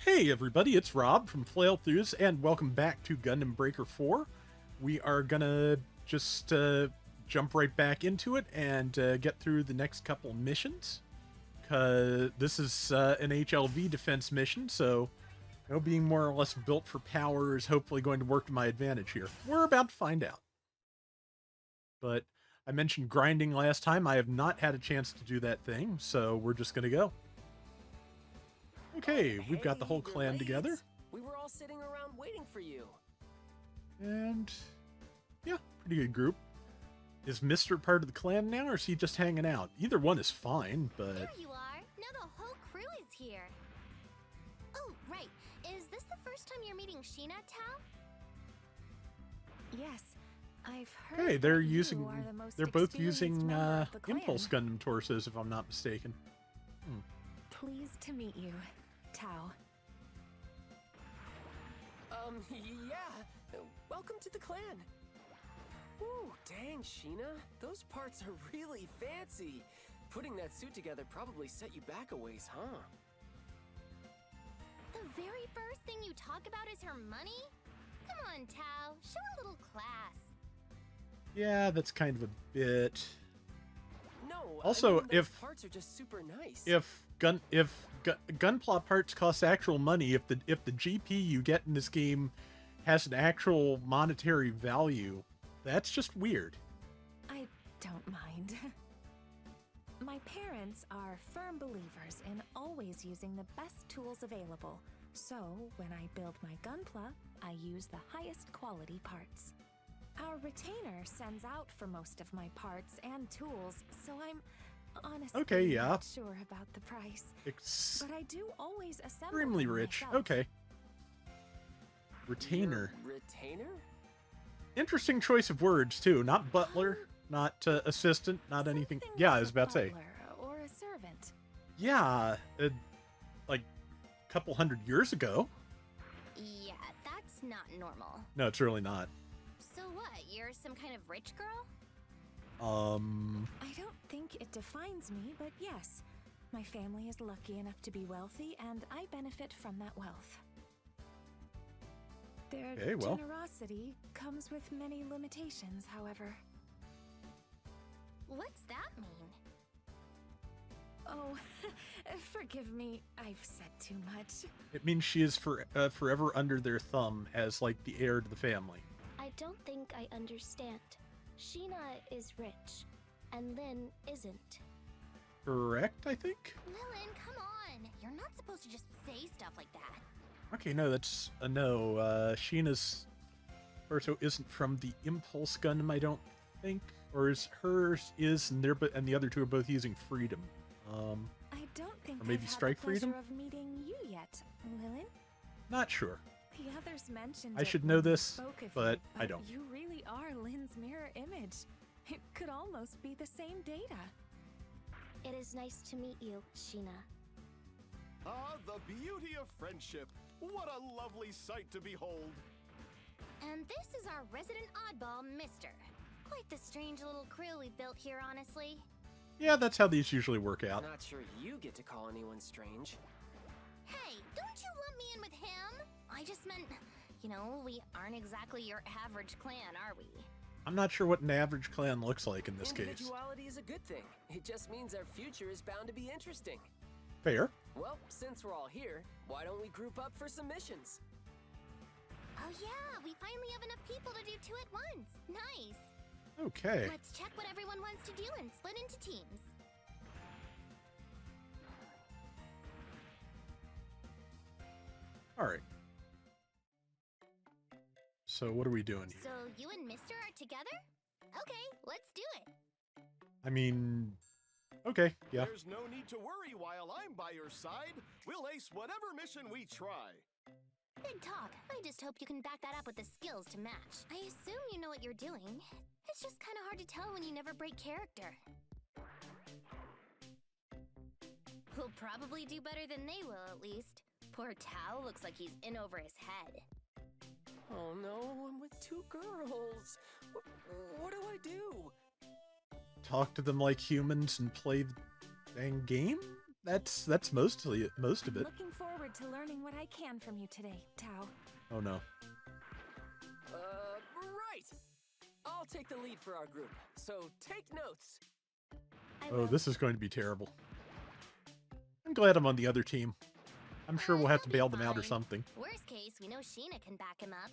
Hey everybody, it's Rob from Flailthroughs, and welcome back to Gundam Breaker 4. We are gonna just jump right back into it and get through the next couple missions. Cause this is an HLV defense mission, so being more or less built for power is hopefully going to work to my advantage here. We're about to find out. But I mentioned grinding last time. I have not had a chance to do that thing, so we're just gonna go. Okay, we've got the whole clan together. We were all sitting around waiting for you. And yeah, pretty good group. Is Mr. part of the clan now, or is he just hanging out? Either one is fine, but... There you are. Now the whole crew is here. Oh, right. Is this the first time you're meeting Sheena, Tao? Yes. I've heard hey, they're both using the Impulse Gundam torsos, if I'm not mistaken. Pleased to meet you, Tao. Yeah. Welcome to the clan. Ooh, dang, Sheena. Those parts are really fancy. Putting that suit together probably set you back a ways, huh? The very first thing you talk about is her money? Come on, Tao. Show a little class. Yeah, that's kind of a bit... No, Also, I mean, those if parts are just super nice. if gunpla parts cost actual money, if the GP you get in this game has an actual monetary value, that's just weird. I don't mind. My parents are firm believers in always using the best tools available. So, when I build my gunpla, I use the highest quality parts. Our retainer sends out for most of my parts and tools, so I'm honestly not sure about the price. But I do always assemble Extremely them rich. myself. Okay. Retainer. Your retainer? Interesting choice of words, too. Not butler, not assistant, not anything. Something Yeah, like I was about to say. butler or a servant. Yeah, like a couple hundred years ago. Yeah, that's not normal. No, it's really not. So what? You're some kind of rich girl? I don't think it defines me, but yes. My family is lucky enough to be wealthy, and I benefit from that wealth. Their generosity comes with many limitations, however. What's that mean? Oh, forgive me, I've said too much. It means she is forever under their thumb as, like, the heir to the family. I don't think I understand. Sheena is rich, and Lin isn't. Correct, I think? Lilin, come on! You're not supposed to just say stuff like that. Okay, no, that's a no. Sheena's torso isn't from the Impulse Gundam, I don't think. Or is hers is, and the other two are both using Freedom. I don't think or maybe I've Strike had the pleasure Freedom? of meeting you yet, Lilin. Not sure. The others mentioned I it should when know we this, spoke of but you, I don't. You really are Lin's mirror image. It could almost be the same data. It is nice to meet you, Sheena. Ah, the beauty of friendship. What a lovely sight to behold. And this is our resident oddball, Mister. Quite the strange little crew we built here, honestly. Yeah, that's how these usually work out. Not sure you get to call anyone strange. Hey, don't you lump me in with him? I just meant, we aren't exactly your average clan, are we? I'm not sure what an average clan looks like in this case. Individuality is a good thing. It just means our future is bound to be interesting. Fair. Well, since we're all here, why don't we group up for some missions? Oh yeah, we finally have enough people to do two at once. Nice. Okay. Let's check what everyone wants to do and split into teams. Alright. So what are we doing here? So you and Mister are together? Okay, let's do it. I mean... Okay, yeah. There's no need to worry while I'm by your side. We'll ace whatever mission we try. Big talk. I just hope you can back that up with the skills to match. I assume you know what you're doing. It's just kind of hard to tell when you never break character. We'll probably do better than they will, at least. Poor Tao looks like he's in over his head. Oh no, I'm with two girls. What do I do? Talk to them like humans and play the dang game? That's most of it. Looking forward forward to learning what I can from you today, Tao. Oh no. Right! I'll take the lead for our group, so take notes. Oh, this is going to be terrible. I'm glad I'm on the other team. I'm sure we'll have to bail them out or something. Worst case, we know Sheena can back him up.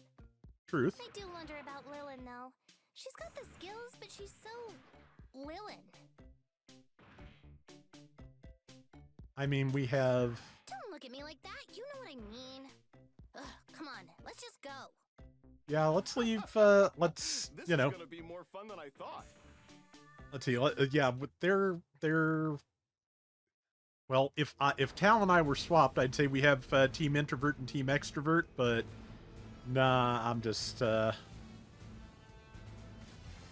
Truth. I do wonder about Lilin, though. She's got the skills, but she's so... Lilin. I mean, we have... Don't look at me like that. You know what I mean. Ugh, come on, let's just go. Yeah, let's leave, let's, This you know... is gonna be more fun than I thought. Let's see, yeah, but they're... Well, if Tal and I were swapped, I'd say we have Team Introvert and Team Extrovert, but... Nah, I'm just,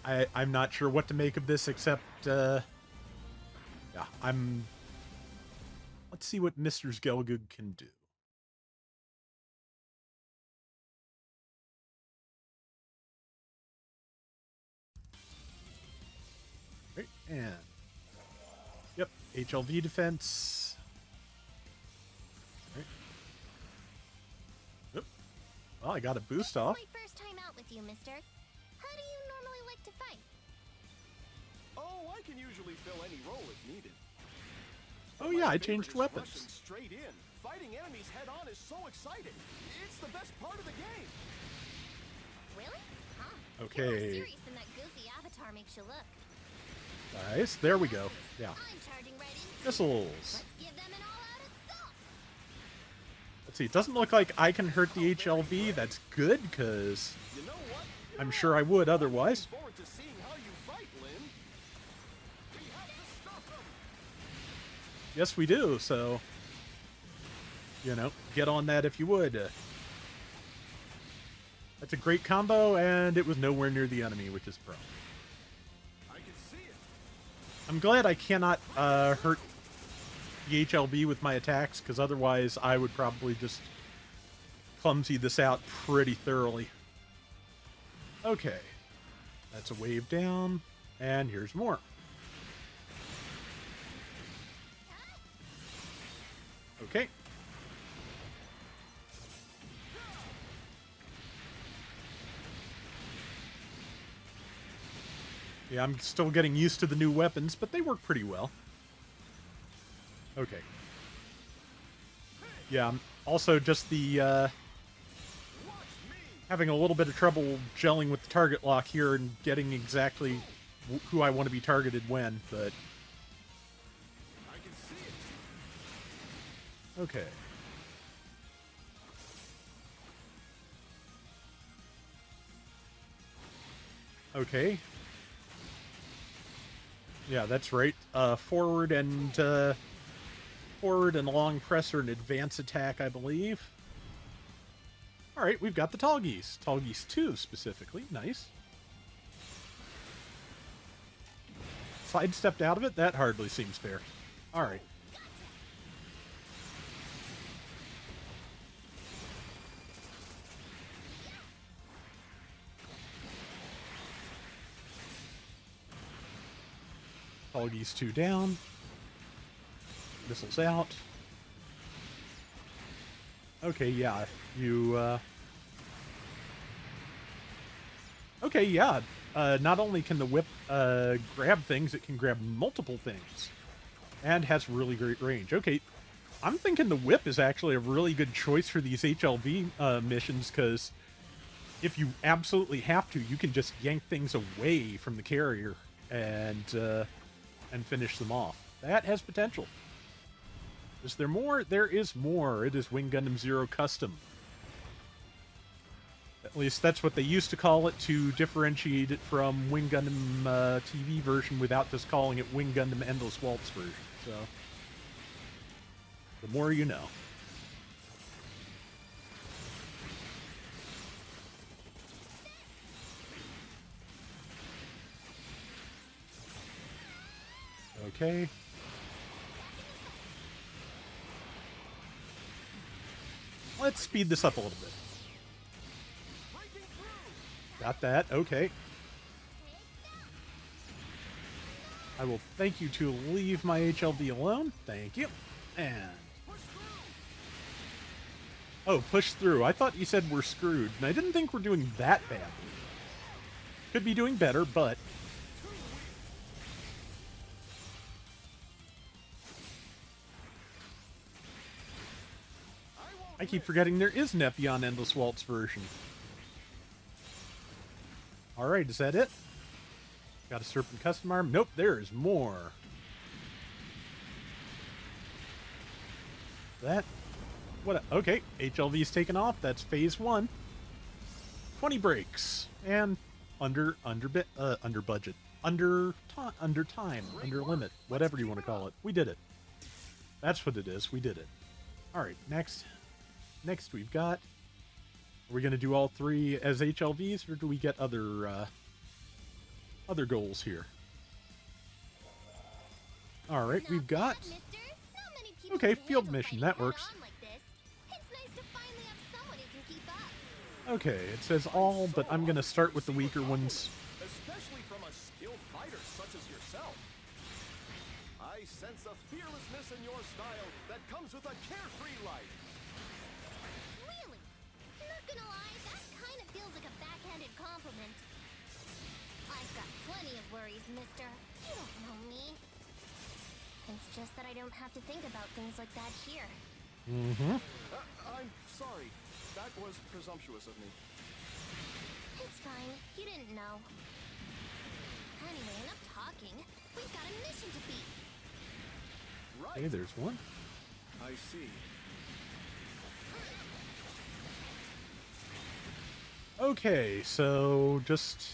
I'm not sure what to make of this, except, yeah, let's see what Mr. Skelgug can do. Right, and... Yep, HLV defense. Right. Yep. Well, I got a boost off. This is my first time out with you, mister. How do you normally like to fight? Oh, I can usually fill any role if needed. Oh My yeah, I favorite changed is weapons. rushing straight in. Fighting enemies head on is so exciting. It's the best part of the game. Really? Huh. Okay. You're more serious than that goofy avatar makes you look. Nice, there we go. Yeah. I'm charging right in. Missiles. Let's give them an all-out assault. Let's see, it doesn't look like I can hurt the HLV. That's good, because You know what? I'm sure I would otherwise. Looking forward to seeing how you fight, Lin. We have to stop them. Yes, we do, so... You know, get on that if you would. That's a great combo, and it was nowhere near the enemy, which is pro. I can see it. I'm glad I cannot hurt the HLB with my attacks, because otherwise I would probably just clumsy this out pretty thoroughly. Okay. That's a wave down, and here's more. Okay. Yeah, I'm still getting used to the new weapons, but they work pretty well. Okay. Yeah, also just the, having a little bit of trouble gelling with the target lock here and getting exactly who I want to be targeted when, but... I can see it. Okay. Okay. Yeah, that's right. Forward and long press or an advance attack, I believe. All right, we've got the Tall Geese. Tall Geese 2, specifically. Nice. Sidestepped out of it? That hardly seems fair. All right. Tall Geese 2 down. Missiles out. Okay, yeah. You, Okay, yeah. Not only can the whip grab things, it can grab multiple things. And has really great range. Okay, I'm thinking the whip is actually a really good choice for these HLV missions, because if you absolutely have to, you can just yank things away from the carrier and finish them off. That has potential. Is there more? There is more. It is Wing Gundam Zero Custom. At least that's what they used to call it, to differentiate it from Wing Gundam TV version without just calling it Wing Gundam Endless Waltz version. So, the more you know. Okay. Let's speed this up a little bit. Got that. Okay. I will thank you to leave my HLV alone. Thank you. And... Oh, push through. I thought you said we're screwed, and I didn't think we're doing that badly. Could be doing better, but... I keep forgetting there is an Epion Endless Waltz version. Alright, is that it? Got a Serpent Custom Arm? Nope, there's more. That... What? Okay, HLV's taken off. That's phase 1. 20 breaks. And under budget. Under time. Under limit. Whatever you want to call it. We did it. That's what it is. We did it. Alright, next we've got... Are we going to do all 3 as HLVs, or do we get other goals here? Alright, we've got... Okay, field mission. That works. Okay, it says all, but I'm going to start with the weaker ones. Especially from a skilled fighter such as yourself. I sense a fearlessness in your style that comes with a carefree life. Really? Not gonna lie, that kind of feels like a backhanded compliment. I've got plenty of worries, mister. You don't know me. It's just that I don't have to think about things like that here. Mm-hmm. I'm sorry. That was presumptuous of me. It's fine. You didn't know. Anyway, enough talking. We've got a mission to beat. Right. Hey, there's one. I see. Okay, so just...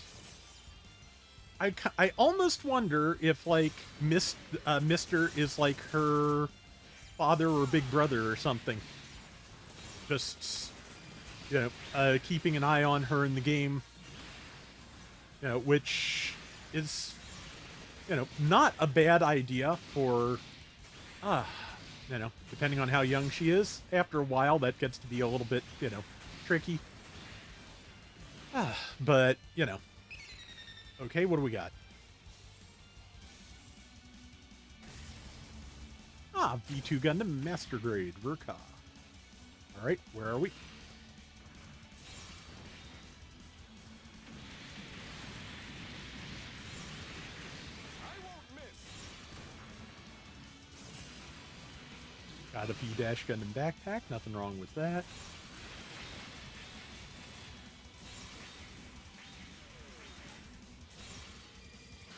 I almost wonder if, like, Mr. is, like, her father or big brother or something. Just, you know, keeping an eye on her in the game. You know, which is, you know, not a bad idea for, you know, depending on how young she is. After a while, that gets to be a little bit, you know, tricky. But, you know. Okay, what do we got? V2 Gundam Master Grade, Verka. Alright, where are we? I won't miss. Got a V-Dash Gundam backpack, nothing wrong with that.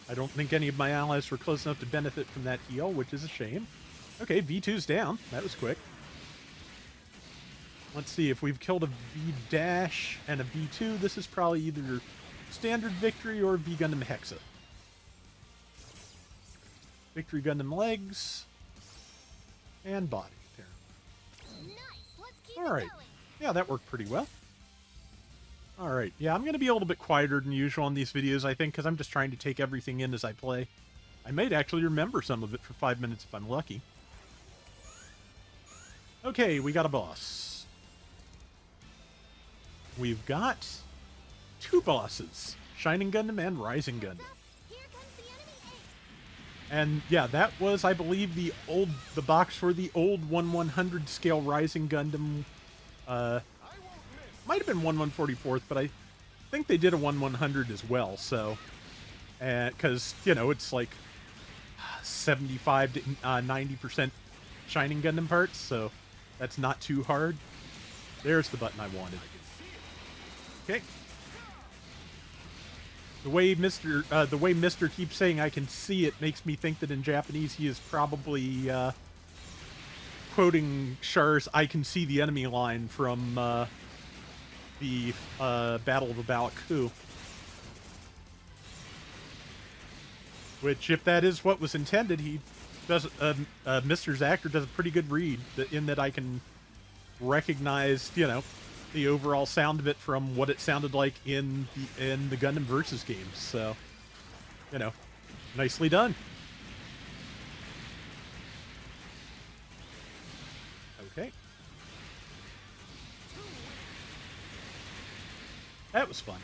I don't think any of my allies were close enough to benefit from that heal, which is a shame. Okay, V2's down. That was quick. Let's see, if we've killed a V-Dash and a V2, this is probably either Standard Victory or V Gundam Hexa. Victory Gundam legs and body, apparently. Nice. Let's keep All right. it going. Yeah, that worked pretty well. All right. Yeah, I'm going to be a little bit quieter than usual on these videos, I think, because I'm just trying to take everything in as I play. I might actually remember some of it for 5 minutes if I'm lucky. Okay, we got a boss. We've got 2 bosses, Shining Gundam and Rising Gundam. Here comes the enemy ace. And yeah, that was, I believe, the box for the old 1/100 scale Rising Gundam. Might have been 1/144th, but I think they did a 1/100 as well. So, because you know it's like 75 to 90% Shining Gundam parts, so that's not too hard. There's the button I wanted. Okay. The way Mr. keeps saying I can see it makes me think that in Japanese he is probably quoting Char's "I can see the enemy" line from the Battle of the Baoku. Which, if that is what was intended, he does. Mr.'s actor does a pretty good read in that I can recognize, you know, the overall sound of it from what it sounded like in the Gundam Versus games. So, you know, nicely done. Okay. That was fun.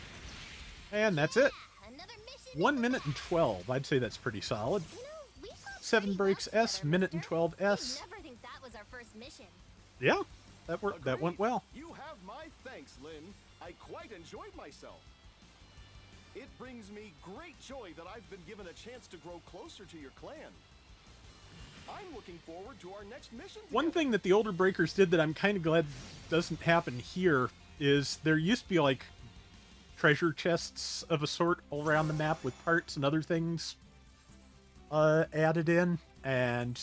And that's it. Another mission. 1 minute and 12. I'd say that's pretty solid. You know, we fought 7 pretty breaks well S, together, minute and mister. 12 S. You'd never think that was our first mission. Yeah, That worked. That Agreed. went well. You have my thanks, Lynn. I quite enjoyed myself. It brings me great joy that I've been given a chance to grow closer to your clan. I'm looking forward to our next mission One together. thing that the older breakers did that I'm kind of glad doesn't happen here is there used to be like treasure chests of a sort all around the map with parts and other things added in, and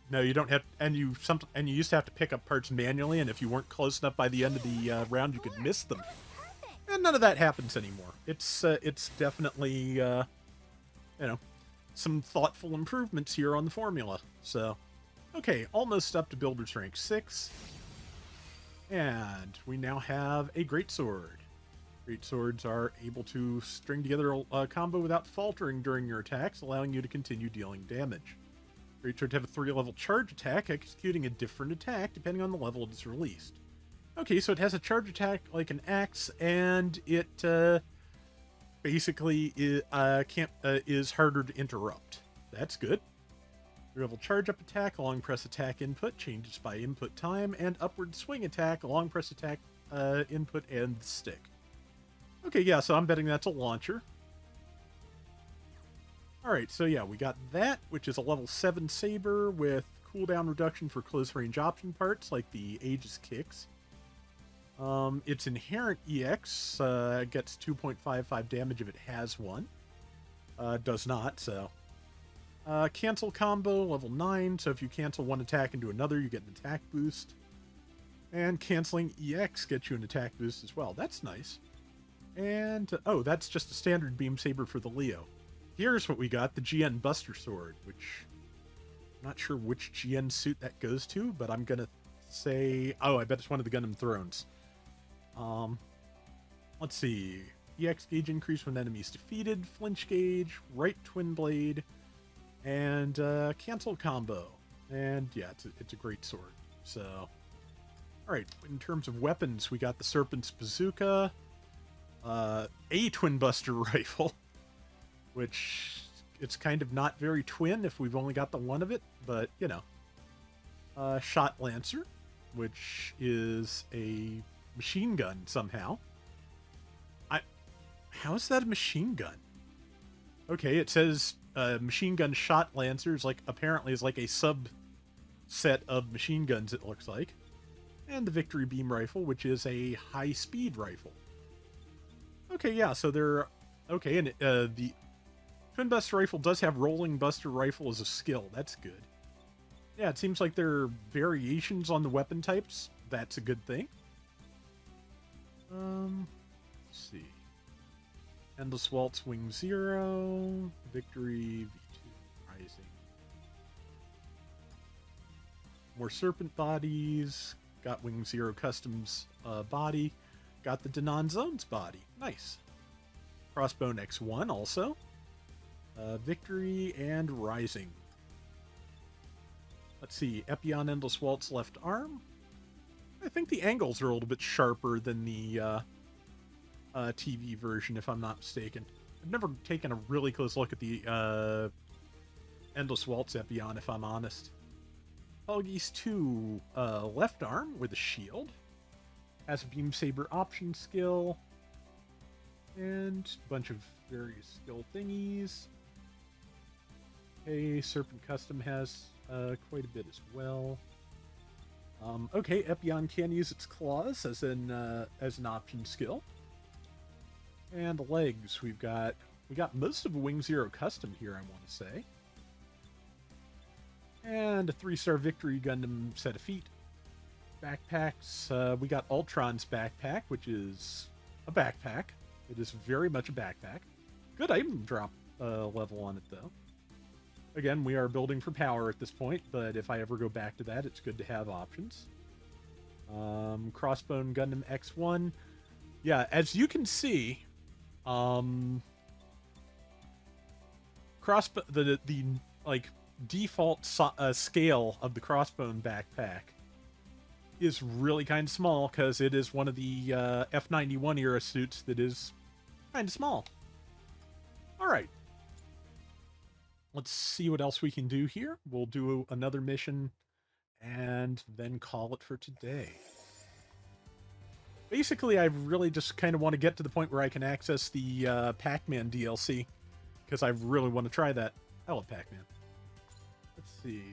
no, you don't have, and you used to have to pick up parts manually, and if you weren't close enough by the end of the round, you could miss them. And none of that happens anymore. It's definitely you know, some thoughtful improvements here on the formula. So, okay, almost up to Builder's Rank 6. And we now have a Greatsword. Greatswords are able to string together a combo without faltering during your attacks, allowing you to continue dealing damage. Greatswords have a 3-level charge attack, executing a different attack depending on the level it is released. Okay, so it has a charge attack like an axe, and it basically is harder to interrupt. That's good. 3-level charge up attack, long press attack input, changes by input time, and upward swing attack, long press attack input, and the stick. Okay, yeah, so I'm betting that's a launcher. Alright, so yeah, we got that, which is a level 7 saber with cooldown reduction for close range option parts, like the Aegis kicks. Its inherent EX gets 2.55 damage if it has one. Does not, so. Cancel combo, level 9, so if you cancel one attack into another, you get an attack boost. And canceling EX gets you an attack boost as well. That's nice. And, oh, that's just a standard beam saber for the Leo. Here's what we got, the GN Buster Sword, which I'm not sure which GN suit that goes to, but I'm gonna say, oh, I bet it's one of the Gundam Thrones. Let's see. EX gauge increase when enemies defeated, flinch gauge, right twin blade, and cancel combo. And yeah, it's a great sword. So, alright, in terms of weapons, we got the Serpent's Bazooka, a Twin Buster Rifle, which it's kind of not very twin if we've only got the one of it, but, you know. Shot Lancer, which is a machine gun somehow. How is that a machine gun? Okay, it says machine gun shot lancers, like apparently is like a subset of machine guns, it looks like. And the Victory Beam Rifle, which is a high-speed rifle. Okay, yeah, so they're... Okay, and the Twin Buster Rifle does have Rolling Buster Rifle as a skill. That's good. Yeah, it seems like there are variations on the weapon types. That's a good thing. Let's see. Endless Waltz, Wing 0, Victory, V2, Rising. More Serpent bodies. Got Wing 0 Customs body. Got the Danon Zones body. Nice. Crossbone X1 also. Victory and Rising. Let's see. Epion Endless Waltz left arm. I think the angles are a little bit sharper than the TV version, if I'm not mistaken. I've never taken a really close look at the Endless Waltz Epion, if I'm honest. Helgi's 2 left arm with a shield. Has a Beam Saber option skill. And a bunch of various skill thingies. Okay, Serpent Custom has quite a bit as well. Okay, Epion can use its claws as an option skill. And the legs, we got most of a Wing 0 Custom here, I want to say. And a 3-star Victory Gundam set of feet. Backpacks, we got Ultron's backpack, which is a backpack. It is very much a backpack. Good item drop level on it, though. Again, we are building for power at this point, but if I ever go back to that, it's good to have options. Crossbone Gundam X1. Yeah, as you can see, the like default scale of the Crossbone backpack is really kind of small because it is one of the F91 era suits that is kind of small. All right. Let's see what else we can do here. We'll do another mission and then call it for today. Basically, I really just kind of want to get to the point where I can access the Pac-Man DLC, because I really want to try that. I love Pac-Man. Let's see.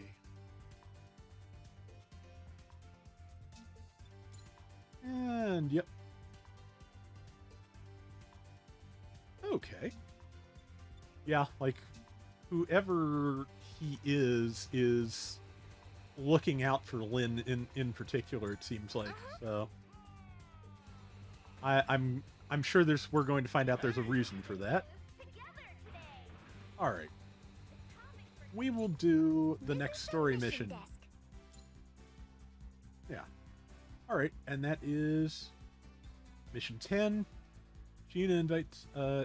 And, yep. Okay. Yeah, like, whoever he is looking out for Lynn in particular, it seems like. So I'm sure we're going to find out there's a reason for that. All right. We will do the next story mission. Yeah. All right, and that is mission 10. Sheena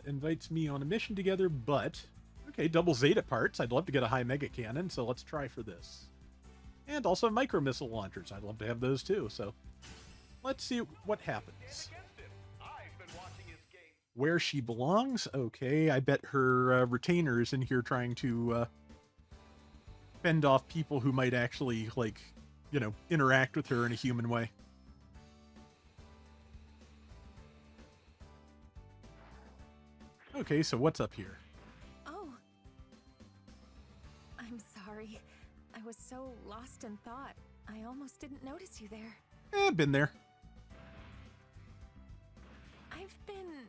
invites me on a mission together, but okay, double Zeta parts. I'd love to get a high mega cannon, so let's try for this. And also micro missile launchers. I'd love to have those too. So let's see what happens. Where she belongs? Okay, I bet her retainer is in here trying to fend off people who might actually, like, you know, interact with her in a human way. Okay, so what's up here? Oh. I'm sorry. I was so lost in thought. I almost didn't notice you there. Been there. I've been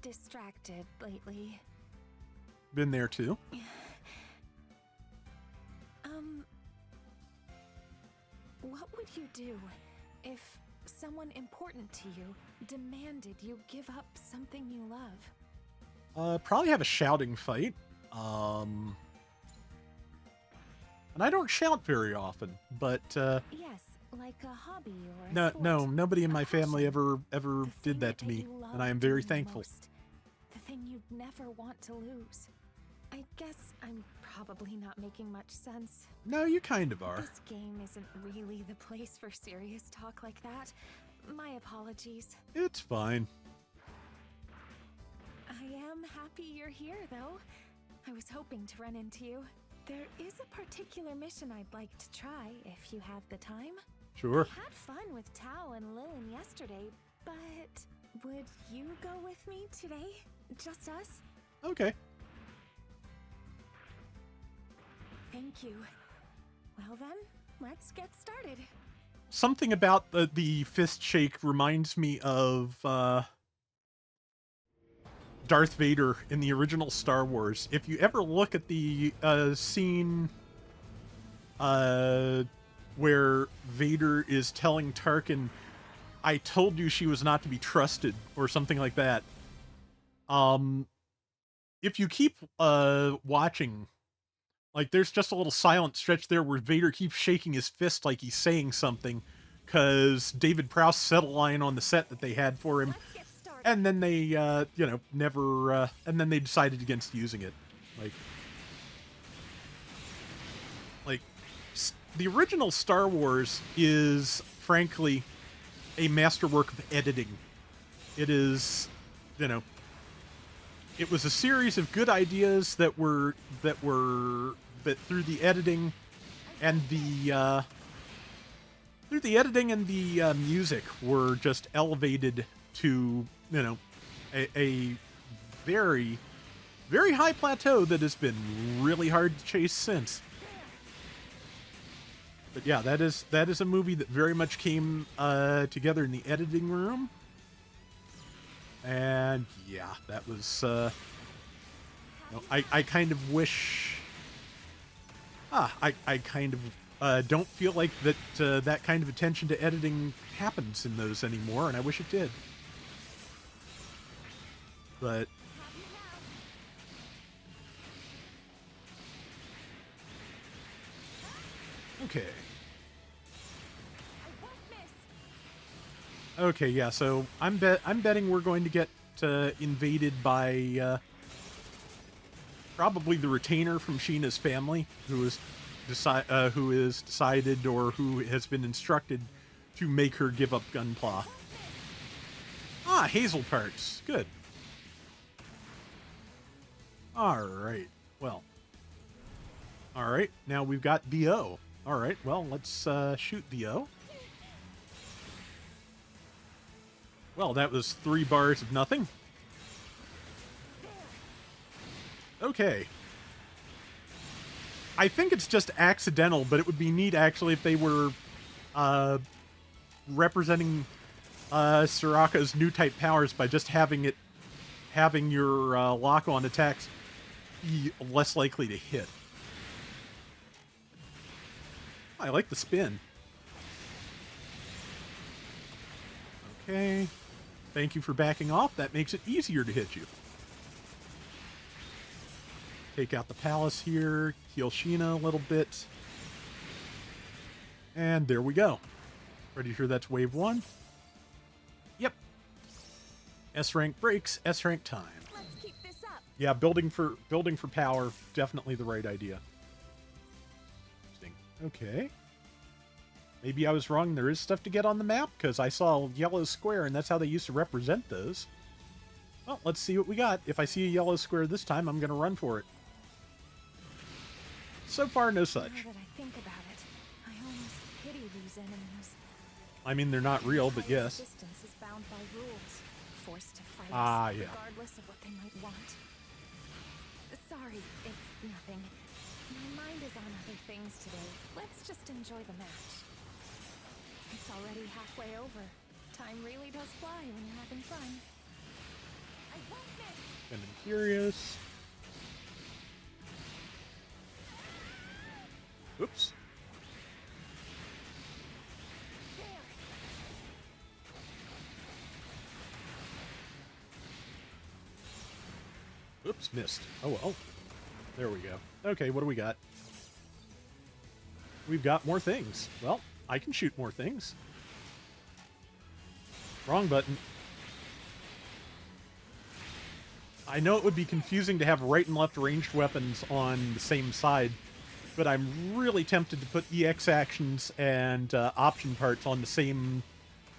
distracted lately. Been there too. What would you do if someone important to you demanded you give up something you love? Probably have a shouting fight. And I don't shout very often, but Yes, like a hobby or a no, sport. no, nobody in A my family passion. ever The did thing that to me, you and I am love very doing thankful. most. The thing you'd never want to lose. I guess I'm probably not making much sense. No, you kind of are. This game isn't really the place for serious talk like that. My apologies. It's fine. I am happy you're here, though. I was hoping to run into you. There is a particular mission I'd like to try, if you have the time. Sure. I had fun with Tao and Lilin yesterday, but would you go with me today? Just us? Okay. Thank you. Well then, let's get started. Something about the fist shake reminds me of Darth Vader in the original Star Wars. If you ever look at the scene where Vader is telling Tarkin, "I told you she was not to be trusted," or something like that. If you keep watching, like, there's just a little silent stretch there where Vader keeps shaking his fist like he's saying something, because David Prowse said a line on the set that they had for him, Let's get started. and then they, you know, never, and then they decided against using it. Like, the original Star Wars is, frankly, a masterwork of editing. It is, you know, it was a series of good ideas that through the editing and the music were just elevated to, you know, a very, very high plateau that has been really hard to chase since. But yeah, that is a movie that very much came together in the editing room. And yeah, that was, you know, I kind of wish, I kind of don't feel like that that kind of attention to editing happens in those anymore, and I wish it did. But okay. Okay, yeah, so I'm betting we're going to get invaded by probably the retainer from Sheena's family, who is decided or who has been instructed to make her give up Gunpla. Ah, Hazel parts. Good. Alright, well. Alright, now we've got BO. Alright, well, let's shoot BO. Well, that was 3 bars of nothing. Okay. I think it's just accidental, but it would be neat, actually, if they were representing Soraka's new type powers by just having your lock-on attacks be less likely to hit. I like the spin. Okay. Thank you for backing off. That makes it easier to hit you. Take out the palace here. Heal Sheena a little bit. And there we go. Pretty sure that's wave 1. Yep. S rank breaks, S rank time. Let's keep this up. Yeah, building for power, definitely the right idea. Interesting. Okay. Maybe I was wrong. There is stuff to get on the map, because I saw a yellow square, and that's how they used to represent those. Well, let's see what we got. If I see a yellow square this time, I'm going to run for it. So far, no such. Now that I think about it, I almost pity these enemies. I mean, they're not real, but Entire yes. Resistance is bound by rules, forced to fight Ah, us, yeah. regardless of what they might want. Sorry, it's nothing. My mind is on other things today. Let's just enjoy the match. It's already halfway over. Time really does fly when you're having fun. I won't miss. And I'm curious. Oops. Oops, missed. Oh well. There we go. Okay, what do we got? We've got more things. Well, I can shoot more things. Wrong button. I know it would be confusing to have right and left ranged weapons on the same side, but I'm really tempted to put EX actions and option parts on the same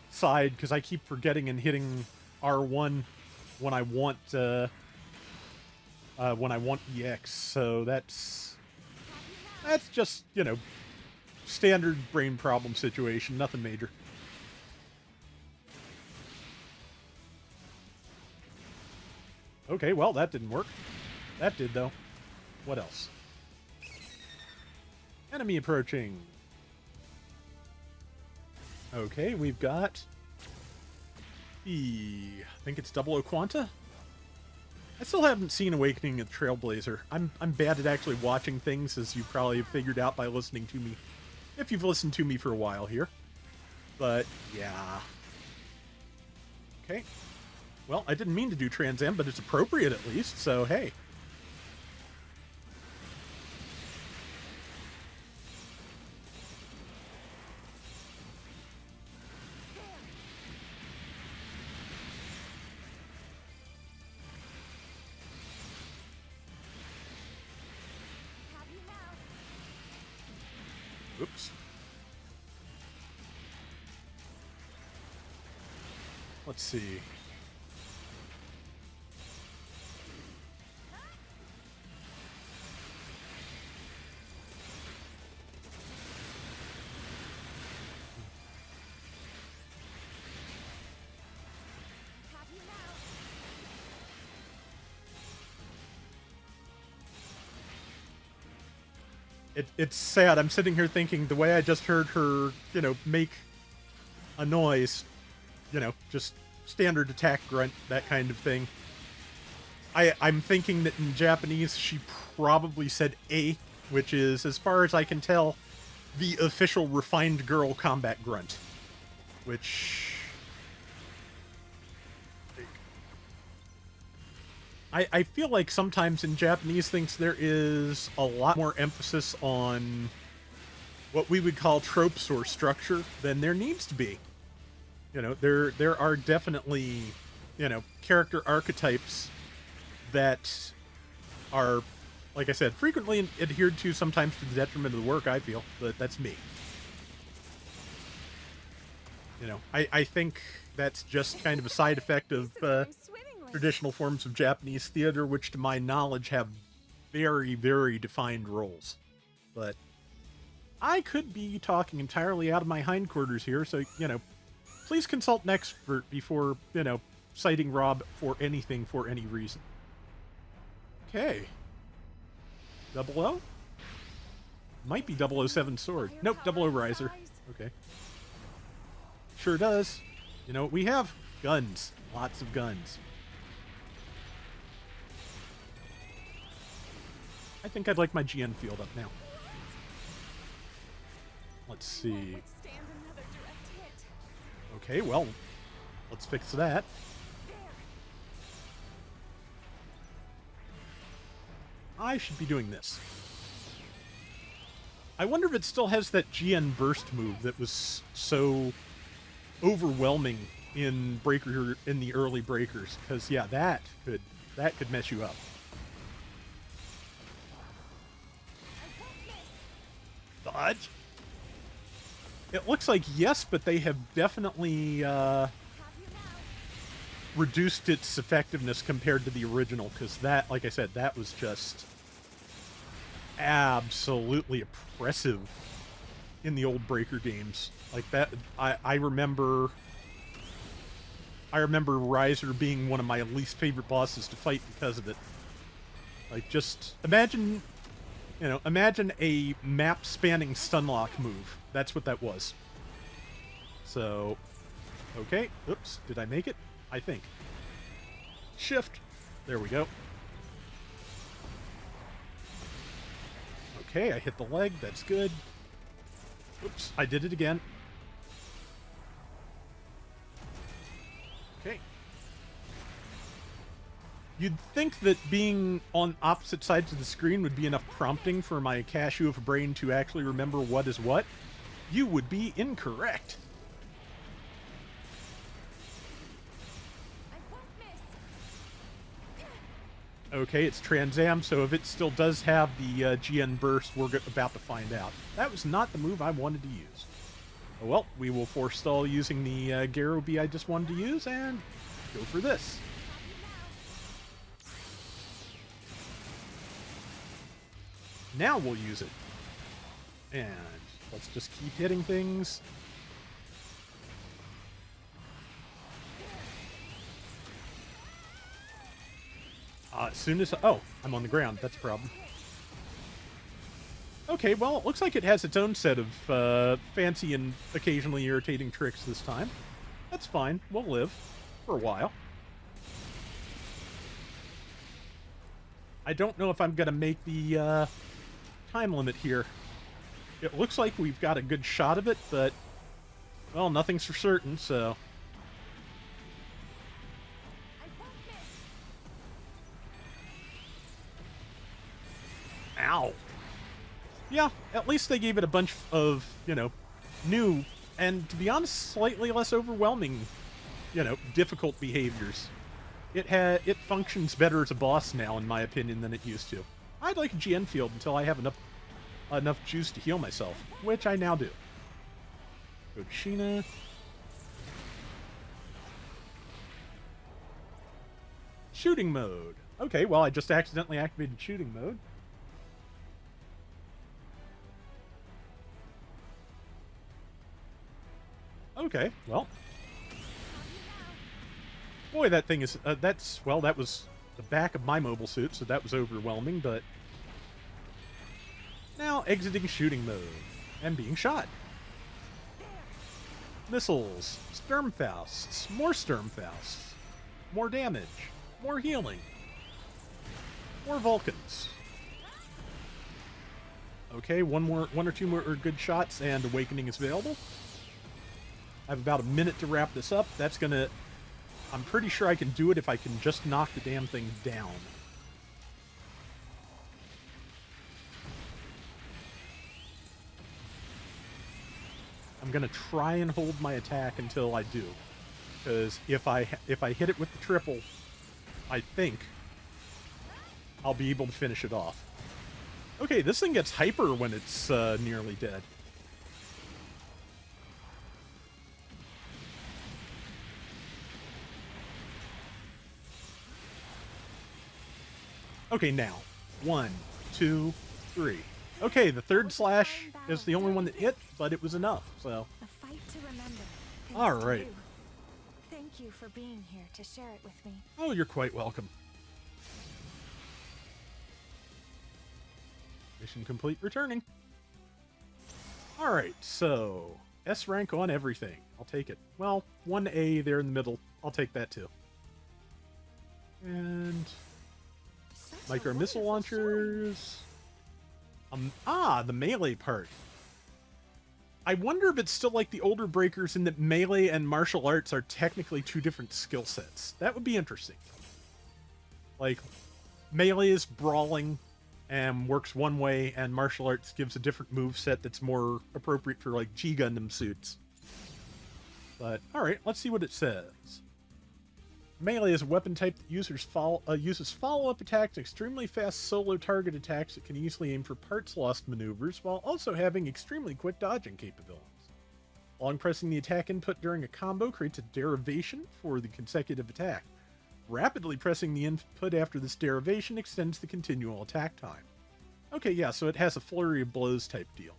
side, because I keep forgetting and hitting R1 when I want EX. So that's just, you know, standard brain problem situation, nothing major. Okay, well, that didn't work. That did, though. What else? Enemy approaching. Okay, we've got I think it's Double O Quanta. I still haven't seen Awakening of the Trailblazer. I'm bad at actually watching things, as you probably have figured out by listening to me, if you've listened to me for a while here. But, yeah. Okay. Well, I didn't mean to do Trans Am, but it's appropriate at least, so hey. Oops. Let's see. It's sad. I'm sitting here thinking the way I just heard her, you know, make a noise, you know, just standard attack grunt, that kind of thing. I'm thinking that in Japanese she probably said A, which is, as far as I can tell, the official refined girl combat grunt. Which... I feel like sometimes in Japanese things there is a lot more emphasis on what we would call tropes or structure than there needs to be. You know, there are definitely, you know, character archetypes that are, like I said, frequently adhered to, sometimes to the detriment of the work, I feel, but that's me. You know, I think that's just kind of a side effect of traditional forms of Japanese theater, which to my knowledge have very, very defined roles. But I could be talking entirely out of my hindquarters here, so, you know, please consult an expert before, citing Rob for anything for any reason. Okay. Double O? Might be 007 sword. Nope, double O riser. Okay. Sure does. You know what we have? Guns. Lots of guns. I think I'd like my GN field up now. Let's see. Okay, well, let's fix that. I should be doing this. I wonder if it still has that GN burst move that was so overwhelming in the early breakers, because yeah, that could mess you up. Dodge. It looks like yes, but they have definitely reduced its effectiveness compared to the original, because that, like I said, that was just absolutely oppressive in the old Breaker games. Like that, I remember Riser being one of my least favorite bosses to fight because of it. Like, just imagine a map-spanning Stunlock move. That's what that was. So, okay. Oops, did I make it? I think. Shift. There we go. Okay, I hit the leg. That's good. Oops, I did it again. Okay. You'd think that being on opposite sides of the screen would be enough prompting for my cashew of a brain to actually remember what is what. You would be incorrect. Okay, it's Trans Am, so if it still does have the GN burst, we're about to find out. That was not the move I wanted to use. Oh, well, we will forestall using the Garo B I just wanted to use, and go for this. Now we'll use it. And let's just keep hitting things. As soon as... Oh, I'm on the ground. That's a problem. Okay, well, it looks like it has its own set of fancy and occasionally irritating tricks this time. That's fine. We'll live. For a while. I don't know if I'm going to make the time limit here. It looks like we've got a good shot of it, but... Well, nothing's for certain, so... Ow. Yeah, at least they gave it a bunch of, new, and to be honest, slightly less overwhelming, difficult behaviors. It functions better as a boss now, in my opinion, than it used to. I'd like a GN field until I have enough juice to heal myself, which I now do. Go to Sheena. Shooting mode. Okay, well, I just accidentally activated shooting mode. Okay, well. Boy, that thing is... that was the back of my mobile suit, so that was overwhelming, but... Now, exiting shooting mode. And being shot. Missiles. Sturmfausts. More Sturmfausts. More damage. More healing. More Vulcans. Okay, one or two more good shots, and Awakening is available. I have about a minute to wrap this up. That's gonna... I'm pretty sure I can do it if I can just knock the damn thing down. I'm gonna try and hold my attack until I do. Because if I hit it with the triple, I think I'll be able to finish it off. Okay, this thing gets hyper when it's nearly dead. Okay, now. 1, 2, 3. Okay, the third slash is the only one that hit, but it was enough, so... A fight to remember. Thanks All to right. you. Thank you for being here to share it with me. Oh, you're quite welcome. Mission complete, returning. All right, so S rank on everything. I'll take it. Well, 1A there in the middle. I'll take that too. And Such a micro missile wonderful launchers. The melee part. I wonder if it's still like the older breakers in that melee and martial arts are technically two different skill sets. That would be interesting. Like, melee is brawling and works one way, and martial arts gives a different move set that's more appropriate for like G Gundam suits. But alright, let's see what it says. Melee is a weapon type that uses follow-up attacks, extremely fast solo target attacks that can easily aim for parts lost maneuvers, while also having extremely quick dodging capabilities. Long pressing the attack input during a combo creates a derivation for the consecutive attack. Rapidly pressing the input after this derivation extends the continual attack time. Okay, yeah, so it has a flurry of blows type deal.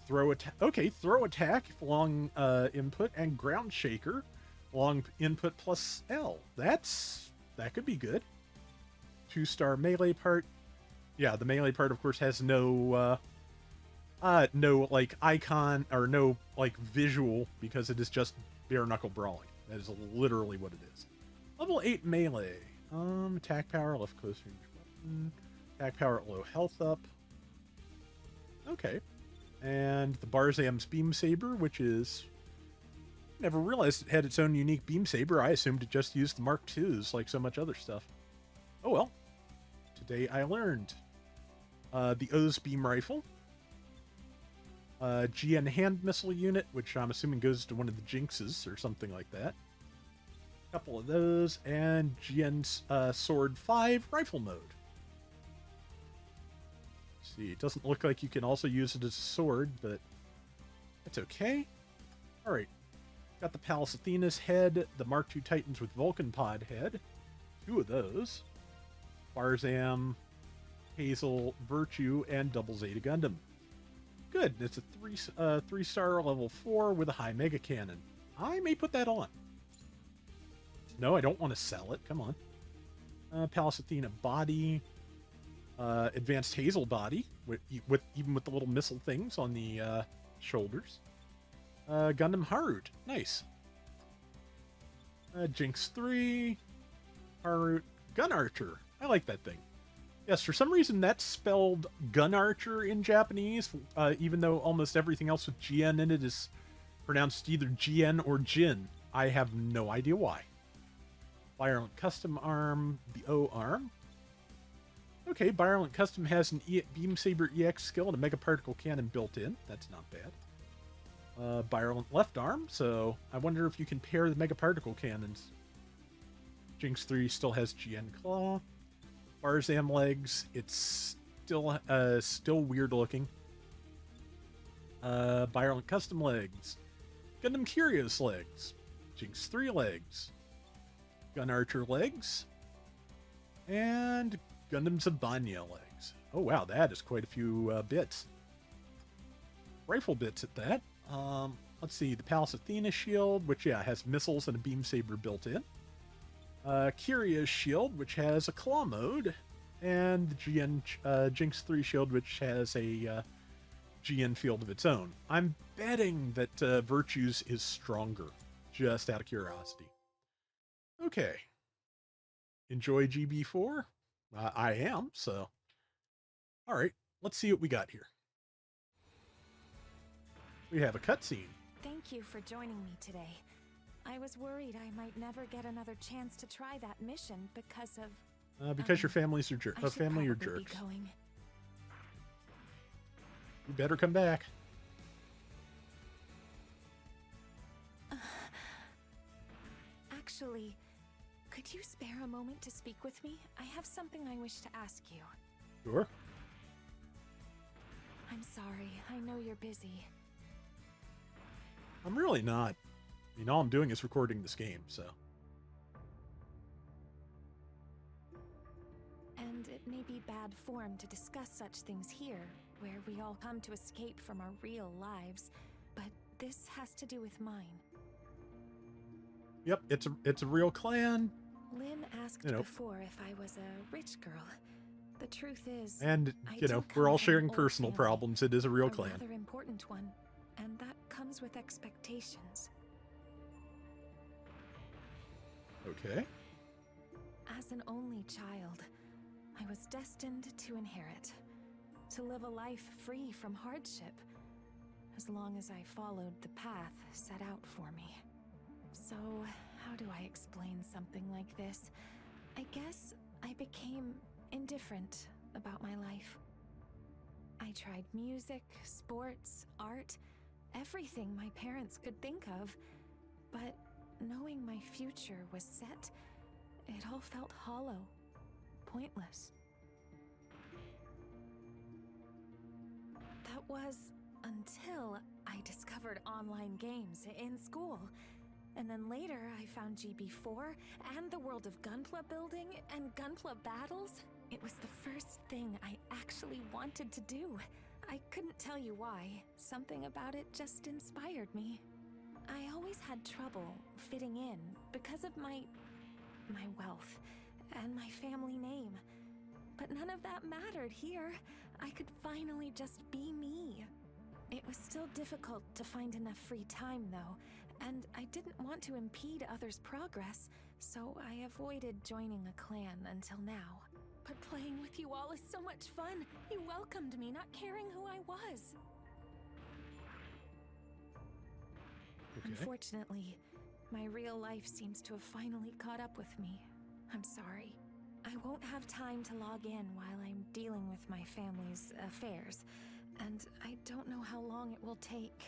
Throw attack, long input, and ground shaker. Long input plus L. That could be good. 2-star melee part. Yeah, the melee part, of course, has no like icon or no like visual because it is just bare knuckle brawling. That is literally what it is. Level 8 melee. Attack power, left close range weapon. Attack power at low health up. Okay. And the Barzam's Beam Saber, which is... Never realized it had its own unique beam saber. I assumed it just used the Mark IIs like so much other stuff. Oh well. Today I learned. The O's beam rifle. GN hand missile unit, which I'm assuming goes to one of the Jinxes or something like that. A couple of those. And GN Sword 5 rifle mode. Let's see, it doesn't look like you can also use it as a sword, but that's okay. Alright. Got the Pallas Athena's head, the Mark II Titans with Vulcan pod head. 2 of those. Barzam, Hazel, Virtue, and Double Zeta Gundam. Good. It's a 3-star level 4 with a high mega cannon. I may put that on. No, I don't want to sell it. Come on. Pallas Athena body. Advanced Hazel body with even with the little missile things on the shoulders. Gundam Harut. Nice. Jinx 3. Harut. Gun Archer. I like that thing. Yes, for some reason that's spelled Gun Archer in Japanese, even though almost everything else with GN in it is pronounced either GN or Jin. I have no idea why. Violent Custom Arm. The O arm. Okay, Violent Custom has an Beam Saber EX skill and a Mega Particle Cannon built in. That's not bad. Violent left arm, so I wonder if you can pair the Mega Particle Cannons. Jinx 3 still has GN Claw. Barzam legs, it's still weird looking. Violent Custom legs. Gundam Curious legs. Jinx 3 legs. Gun Archer legs. And Gundam Zabanya legs. Oh wow, that is quite a few bits. Rifle bits at that. Let's see, the Pallas Athena shield, which, yeah, has missiles and a beam saber built in. Kyria's shield, which has a claw mode. And the GN Jinx 3 shield, which has a GN field of its own. I'm betting that Virtue's is stronger, just out of curiosity. Okay. Enjoy GB4? I am, so... Alright, let's see what we got here. We have a cutscene. Thank you for joining me today. I was worried I might never get another chance to try that mission because of... Because your families are I should family are probably jerks. be going. You better come back. Actually, could you spare a moment to speak with me? I have something I wish to ask you. Sure. I'm sorry, I know you're busy. I'm really not. I mean, all I'm doing is recording this game, so... And it may be bad form to discuss such things here, where we all come to escape from our real lives, but this has to do with mine. Yep, it's a real clan. Lynn asked You know. before if I was a rich girl. The truth is, And, I you know, do we're come all from sharing an old personal family, problems. It is a real a clan. rather important one, and that comes with expectations. Okay. As an only child, I was destined to inherit, to live a life free from hardship, as long as I followed the path set out for me. So, how do I explain something like this? I guess I became indifferent about my life. I tried music, sports, art, everything my parents could think of, but knowing my future was set, it all felt hollow, pointless. That was until I discovered online games in school. And then later I found GB4 and the world of Gunpla building and Gunpla battles. It was the first thing I actually wanted to do. I couldn't tell you why. Something about it just inspired me. I always had trouble fitting in because of my wealth and my family name. But none of that mattered here. I could finally just be me. It was still difficult to find enough free time, though, and I didn't want to impede others' progress, so I avoided joining a clan until now. But playing with you all is so much fun. You welcomed me, not caring who I was. Okay. Unfortunately, my real life seems to have finally caught up with me. I'm sorry. I won't have time to log in while I'm dealing with my family's affairs, and I don't know how long it will take.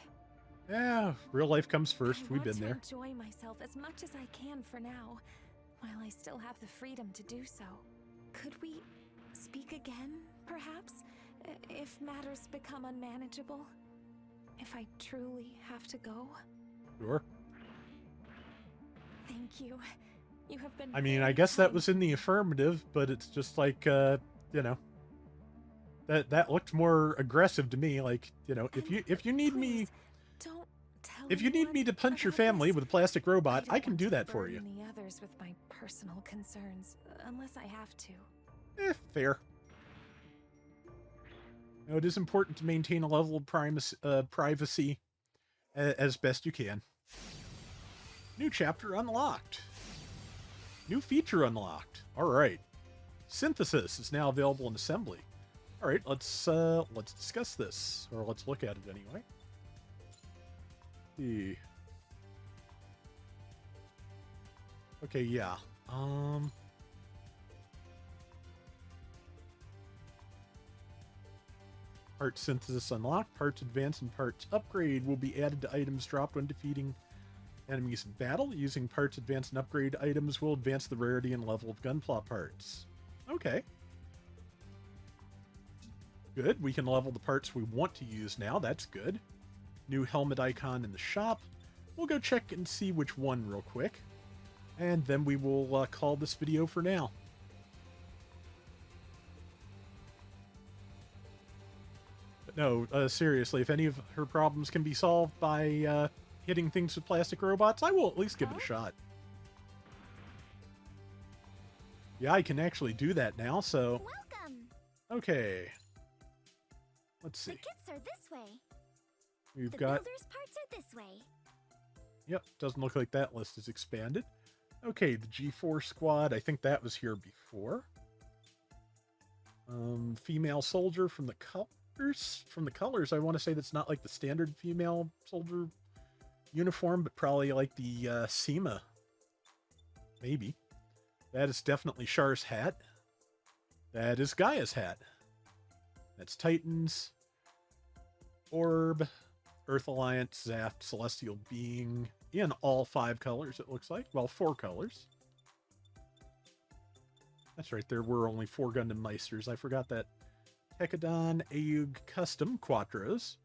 Yeah, real life comes first. We've been I there. want to enjoy myself as much as I can for now, while I still have the freedom to do so. Could we speak again, perhaps? If matters become unmanageable? If I truly have to go? Sure. Thank you. You have been I mean, I very guess that kind was to in the me. affirmative, but it's just like, you know, that looked more aggressive to me. Like, you know, if you need me, Please, don't tell if you need anyone me to punch your about family this. with a plastic robot, I I don't can want do to that for you. burden the others with my personal concerns, unless I have to. Fair. You know, it is important to maintain a level of privacy as best you can. New chapter unlocked. New feature unlocked. All right. Synthesis is now available in assembly. All right, let's discuss this, or let's look at it anyway. See. Okay, yeah. Part synthesis unlocked. Parts advance and parts upgrade will be added to items dropped when defeating enemies in battle. Using parts advance and upgrade items will advance the rarity and level of gunpla parts. Okay. Good. We can level the parts we want to use now. That's good. New helmet icon in the shop. We'll go check and see which one real quick. And then we will call this video for now. But no, seriously, if any of her problems can be solved by hitting things with plastic robots, I will at least give it a shot. Yeah, I can actually do that now, so... Welcome! Okay. Let's see. The kits are this way. We've The got... builder's parts are this way. Yep, doesn't look like that list is expanded. Okay, the G4 squad, I think that was here before. Female soldier from the colors. From the colors, I want to say that's not like the standard female soldier uniform, but probably like the SEMA. Maybe. That is definitely Char's hat. That is Gaia's hat. That's Titans. Orb. Earth Alliance, Zaft, Celestial Being, in all 5 colors, it looks like. Well, 4 colors. That's right, there were only 4 Gundam Meisters. I forgot that. Tekadon, Ayug Custom, Quattros.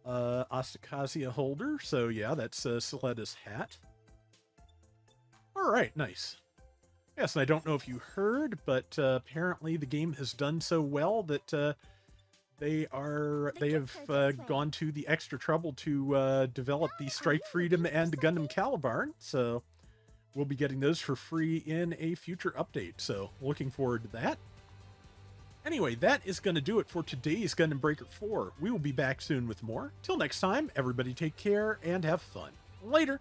Astakasia Holder, so yeah, that's Celeta's hat. Alright, nice. Yes, and I don't know if you heard, but apparently the game has done so well that They The have kids are this way. gone to the extra trouble to develop the Strike Freedom and Gundam Calibar, so we'll be getting those for free in a future update. So looking forward to that. Anyway, that is going to do it for today's Gundam Breaker 4. We will be back soon with more. Till next time, everybody take care and have fun. Later!